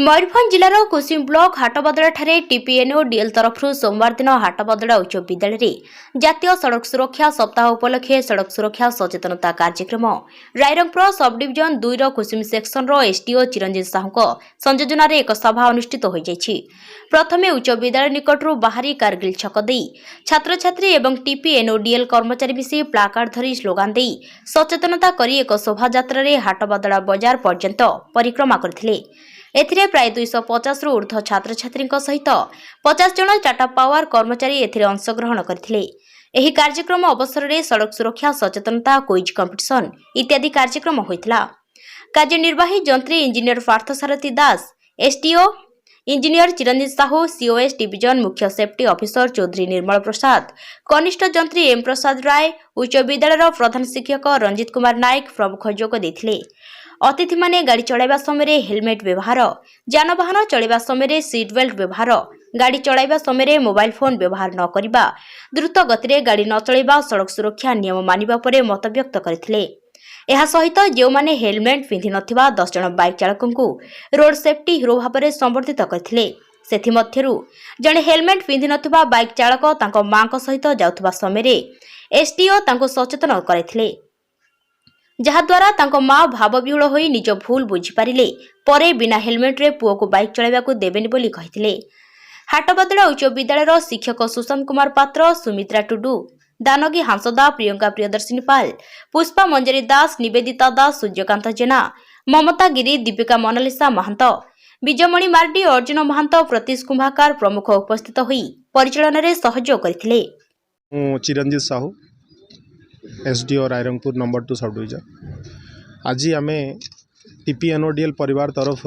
मयूरभंज जिलार कुसुम block हाटबदड़ा टीपीएनओ DL तरफ सोमवार दिन हाटबदड़ा उच्च विद्यालय जातीय सड़क सुरक्षा सप्ताह उपलक्षे सड़क सुरक्षा सचेतनता कार्यक्रम रायरंगपुर सब डिविजन 2 कुसुम सेक्शन एसडीओ चिरंजीव साहू संयोजन एक सभा अनुष्ठित हो जाइछि। प्रथमे उच्च विद्यालय निकटू बाहरी कारगिल छक दे छात्र छात्री एवं टीपीएनओ डीएल कर्मचारी मिसी प्लाकार्ड धरी स्लोगान दे सचेतनता करी एक शोभायात्रा हाटबदड़ा बजार पर्यंत परिक्रमा करथिले। एथिरे प्राय 250 रु ऊर्ध्व छात्र छात्री सहित 50 जन टाटा पावर कर्मचारी एथिरे अंशग्रहण करथिले। एही कार्यक्रम अवसर में सड़क सुरक्षा सचेतनता क्विज कंपिटिशन इत्यादि कार्यक्रम होइथिला। कार्यनिर्वाही जंत्री इंजीनियर पार्थसारथी दास, एसडीओ इंजीनियर चिरंजीव साहू, सीओएस डिविजन मुख्य सेफ्टी ऑफिसर चौधरी निर्मल प्रसाद, कनिष्ठ जंत्री एम प्रसाद राय, उच्च विद्यालय प्रधान शिक्षक रंजित कुमार नायक प्रमुख जोग देथिले। अतिथि माने गाड़ी चलाइबा समय हेलमेट व्यवहार, जानवाहन चलाइबा समय सीट बेल्ट व्यवहार, गाड़ी चलाइबा समय मोबाइल फोन व्यवहार न करिबा, द्रुत गति गाड़ी न चलाइबा, सड़क सुरक्षा नियम मानिबा परे मत व्यक्त करथिले। एहा सहित जो माने हेलमेट पिंधि नथिबा 10 जन बाइक चालकंकु रोड सेफ्टी हिरो भाबरे संबर्धित करथिले। सेथि मध्यरु जने हेलमेट पिंधि नथिबा बाइक चालक तांको मांको सहित जाउथबा समय एसडीओ तांको सचेतन करथिले, जहाद्वारा तांको माँ भावविहुल होई निज भूल बुझी पारिले परे बिना हेलमेट रे पुओ को बाइक चलाइबाकू देबेनि बोली कहिथिले। हाटबदड़ा उच्च विद्यालय शिक्षक सुशांत कुमार पात्र, सुमित्रा टुडू, दानगी हांसदा, प्रियंका प्रियदर्शिनी पाल, पुष्पा मंजरी दास, निवेदिता दास, सूर्यकांत जेना, ममता गिरी, दीपिका मोनालिसा महंत, विजयमणि मार्डी, अर्जुन महंत, प्रतीश कुंभाकार प्रमुख उपस्थित होई परिचालन रे सहयोग करथिले। Chiranjeev Sahu, SDO Rairangpur number 2 sub division. आज आम टीपीएनओडीएल परिवार तरफ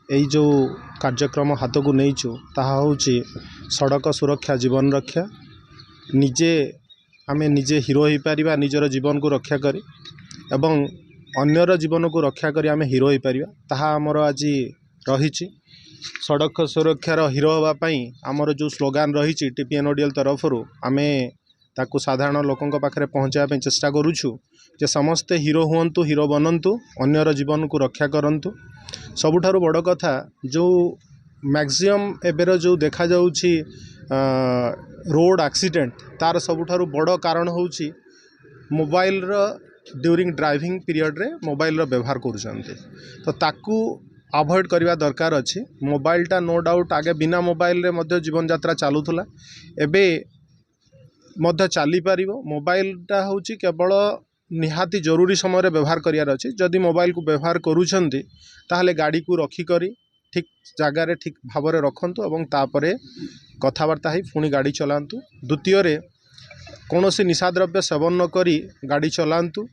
यही जो कार्यक्रम हाथ को नहींचु ताहा होची सड़क सुरक्षा जीवन रक्षा। निजे आम निजे हिरो हो पारिबा, निजर जीवन को रक्षा करी एवं अन्यर जीवन को रक्षा करी आम हिरो हो पारिबा, ताहा आमर आज रही। सड़क सुरक्षार हिरो होगापाई आमर जो स्लोगान रही टीपीएनओडीएल तरफ आम ताकू साधारण लोकों पाखे पहुँचापी चेष्टा करुछु जे समस्ते हिरो हुंतु, हिरो बनंतु, अन्यर जीवन को रक्षा करंतु। सबुठारु बड़ कथा जो मैक्सिमम एबेर जो देखा जाउछि रोड एक्सीडेंट तार सबुठारु बड़ कारण होउछि मोबाइल ड्यूरिंग ड्राइविंग पीरियड रे मोबाइल व्यवहार करुछन्ते। तो ताकू अवॉइड करवा दरकार अछि। मोबाइलटा नो डाउट आगे बिना मोबाइल रे मध्य जीवन यात्रा चालूथला, एबे मध्य चली पारिबो। मोबाइलटा होची केवल निहाती जरूरी समय व्यवहार करियार अछि। जदि मोबाइल को व्यवहार करूछन्ति ताहले गाड़ी को रखी करी ठीक जगार ठीक भाव में रखंतु एवं तापरे कथबार्ता ही पुणी गाड़ी चलांतु। द्वितीय रे कौनसी निशाद्रव्य सेवन न करी गाड़ी चलांतु।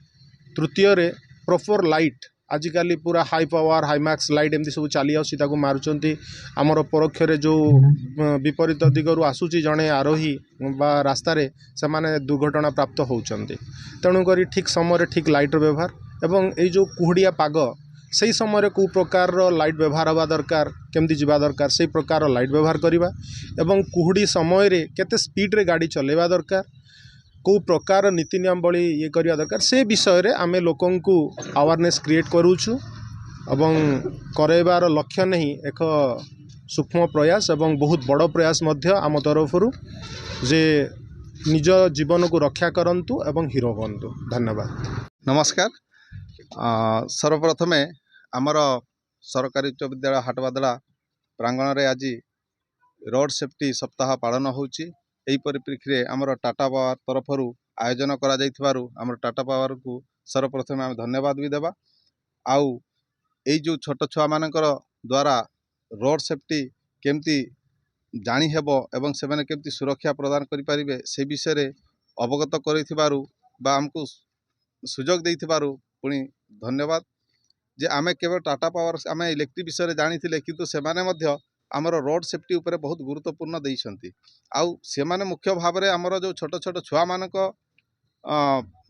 तृतीय रे प्रॉपर लाइट, आजिकाली पूरा हाई पावर हाईमैक्स लाइट एमती सब चली आसू मारुचंती। आमर परोक्ष जो विपरीत दिगरु आसूची जड़े आरोही बा रास्तार से माने दुर्घटना प्राप्त होउचंती। तेणुक ठीक समय ठीक लाइट व्यवहार एवं ये जो कुहुड़िया पाग से समय को प्रकार लाइट व्यवहार हवा दरकार, केमती जीवा दरकार से प्रकार लाइट व्यवहार करवा एवं कुहुड़ी समय रे केते स्पीड रे गाड़ी चलेवा दरकार, को प्रकार नीति नियमावली ये करवा दरकार, से विषय रे आमे लोकन को अवेयरनेस क्रिएट करूछु एवं करैबार लक्ष्य नहीं एक सूक्ष्म प्रयास एवं बहुत बड़ प्रयास मध्य आम तरफरु जे निज जीवन को रक्षा करंतु एवं हिरो बनतु। धन्यवाद। नमस्कार। सर्वप्रथमे आमर सरकारी उच्च विद्यालय हाटबदड़ा प्रांगण रे आज रोड सेफ्टी सप्ताह पालन होची। एही परिप्रेक्षी रे आमर टाटा पावर तरफरु आयोजन करा जाइथिबारु आमर टाटा पावर को सर्वप्रथमे आम धन्यवाद भी देबा। आउ एई जो छोट छुआ मानकर द्वारा रोड सेफ्टी केमती जानी हेबो एवं सेमाने केमती सुरक्षा प्रदान करि परिबे से विषय रे अवगत करिथिबारु बा हमको सुजोग देइथिबारु पुणी धन्यवाद। जे आमे केवल टाटा पावर आमे इलेक्ट्रिक विषय रे जानिथिले किंतु सेमाने मध्य आमर रोड सेफ्टी उपरे बहुत गुरुत्वपूर्ण देइछंती। आउ सेमाने मुख्य भाव में आमर जो छोट छोट छुआ मानक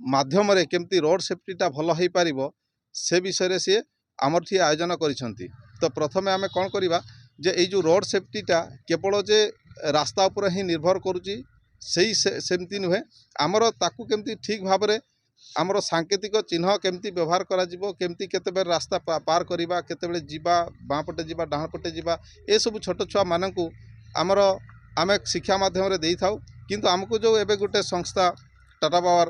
माध्यम रे केमती रोड सेफ्टीटा भल हो पारिबो से विषय रे से आमर थी आयोजन करिसंती। तो प्रथमे आमे कोन करिबा जे एई जो रोड सेफ्टीटा केवल जे रास्ता उपर ही निर्भर करूची सेमती नुहे, आमर ताकू केमती ठीक भाव में ଆମର ସାଙ୍କେତିକ ଚିହ୍ନ କେମିତି ବ୍ୟବହାର କରାଯିବ, କେମିତି କେତେବେଳେ ରାସ୍ତା ପାର କରିବା, କେତେବେଳେ ଯିବା, ବାଁ ପଟେ ଯିବା, ଡାହାଣ ପଟେ ଯିବା, ଏସବୁ ଛୋଟ ଛୁଆମାନଙ୍କୁ ଆମେ ଶିକ୍ଷା ମାଧ୍ୟମରେ ଦେଇଥାଉ। କିନ୍ତୁ ଆମକୁ ଯେଉଁ ଏବେ ଗୋଟେ ସଂସ୍ଥା ଟାଟା ପାୱାର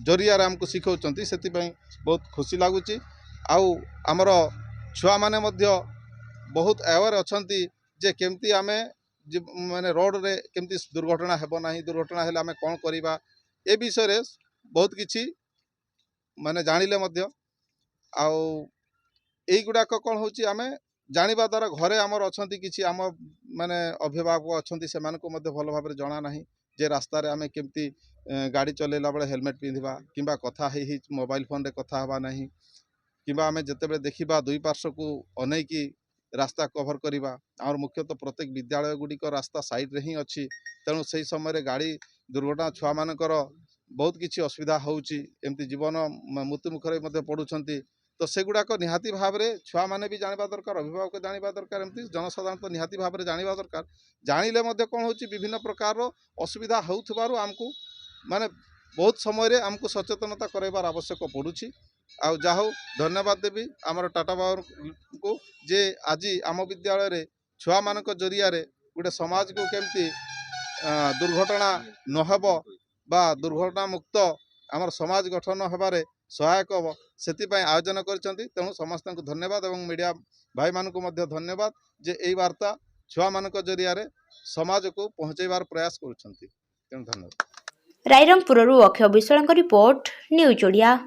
ଜରିଆରେ ଆମକୁ ଶିଖାଉଛନ୍ତି, ସେଥିପାଇଁ ବହୁତ ଖୁସି ଲାଗୁଛି। ଆଉ ଆମର ଛୁଆମାନେ ମଧ୍ୟ ବହୁତ ଆୱେର୍ ଅଛନ୍ତି ଯେ କେମିତି ଆମେ ମାନେ ରୋଡ଼ରେ କେମିତି ଦୁର୍ଘଟଣା ହେବ ନାହିଁ, ଦୁର୍ଘଟଣା ହେଲେ ଆମେ କ'ଣ କରିବା, ଏ ବିଷୟରେ ବହୁତ କିଛି ମାନେ ଜାଣିଲେ ମଧ୍ୟ। ଆଉ এইগুଡ଼ାକ କ'ଣ ହେଉଛି, ଆମେ ଜାଣିବା ଦ୍ୱାରା ଘରେ ଆମର ଅଛନ୍ତି କିଛି ଆମ ମାନେ ଅଭିଭାବକ ଅଛନ୍ତି, ସେମାନଙ୍କୁ ମଧ୍ୟ ଭଲ ଭାବରେ ଜଣା ନାହିଁ ଯେ ରାସ୍ତାରେ ଆମେ କେମିତି ଗାଡ଼ି ଚଲାଇଲା ବେଳେ ହେଲମେଟ୍ ପିନ୍ଧିବା, କିମ୍ବା କଥା ହେଇ ମୋବାଇଲ ଫୋନ୍ରେ କଥା ହେବା ନାହିଁ, କିମ୍ବା ଆମେ ଯେତେବେଳେ ଦେଖିବା ଦୁଇ ପାର୍ଶ୍ୱକୁ ଅନେଇକି ରାସ୍ତା କଭର କରିବା। ଆମର ମୁଖ୍ୟତଃ ପ୍ରତ୍ୟେକ ବିଦ୍ୟାଳୟ ଗୁଡ଼ିକ ରାସ୍ତା ସାଇଡ଼୍ରେ ହିଁ ଅଛି, ତେଣୁ ସେହି ସମୟରେ ଗାଡ଼ି ଦୁର୍ଘଟଣା ଛୁଆମାନଙ୍କର ବହୁତ କିଛି ଅସୁବିଧା ହେଉଛି, ଏମିତି ଜୀବନ ମୃତ୍ୟୁ ମୁଖରେ ମଧ୍ୟ ପଡ଼ୁଛନ୍ତି। ତ ସେଗୁଡ଼ାକ ନିହାତି ଭାବରେ ଛୁଆମାନେ ବି ଜାଣିବା ଦରକାର, ଅଭିଭାବକ ଜାଣିବା ଦରକାର, ଏମିତି ଜନସାଧାରଣ ନିହାତି ଭାବରେ ଜାଣିବା ଦରକାର। ଜାଣିଲେ ମଧ୍ୟ କ'ଣ ହେଉଛି, ବିଭିନ୍ନ ପ୍ରକାରର ଅସୁବିଧା ହେଉଥିବାରୁ ଆମକୁ ମାନେ ବହୁତ ସମୟରେ ଆମକୁ ସଚେତନତା କରାଇବାର ଆବଶ୍ୟକ ପଡ଼ୁଛି। ଆଉ ଯାହା ହଉ, ଧନ୍ୟବାଦ ଦେବି ଆମର ଟାଟା ପାୱାରକୁ ଯେ ଆଜି ଆମ ବିଦ୍ୟାଳୟରେ ଛୁଆମାନଙ୍କ ଜରିଆରେ ଗୋଟେ ସମାଜକୁ କେମିତି ଦୁର୍ଘଟଣା ନହେବ ବା ଦୁର୍ଘଟଣା ମୁକ୍ତ ଆମର ସମାଜ ଗଠନ ହେବାରେ ସହାୟକ ହେବ, ସେଥିପାଇଁ ଆୟୋଜନ କରିଛନ୍ତି। ତେଣୁ ସମସ୍ତଙ୍କୁ ଧନ୍ୟବାଦ ଏବଂ ମିଡ଼ିଆ ଭାଇମାନଙ୍କୁ ମଧ୍ୟ ଧନ୍ୟବାଦ ଯେ ଏହି ବାର୍ତ୍ତା ଛୁଆମାନଙ୍କ ଜରିଆରେ ସମାଜକୁ ପହଞ୍ଚାଇବାର ପ୍ରୟାସ କରୁଛନ୍ତି। ତେଣୁ ଧନ୍ୟବାଦ। ରାଇରଙ୍ଗପୁରରୁ ଅକ୍ଷୟ ବିଶ୍ୱାଳଙ୍କ ରିପୋର୍ଟ, ନ୍ୟୁଜ୍ ଓଡ଼ିଆ।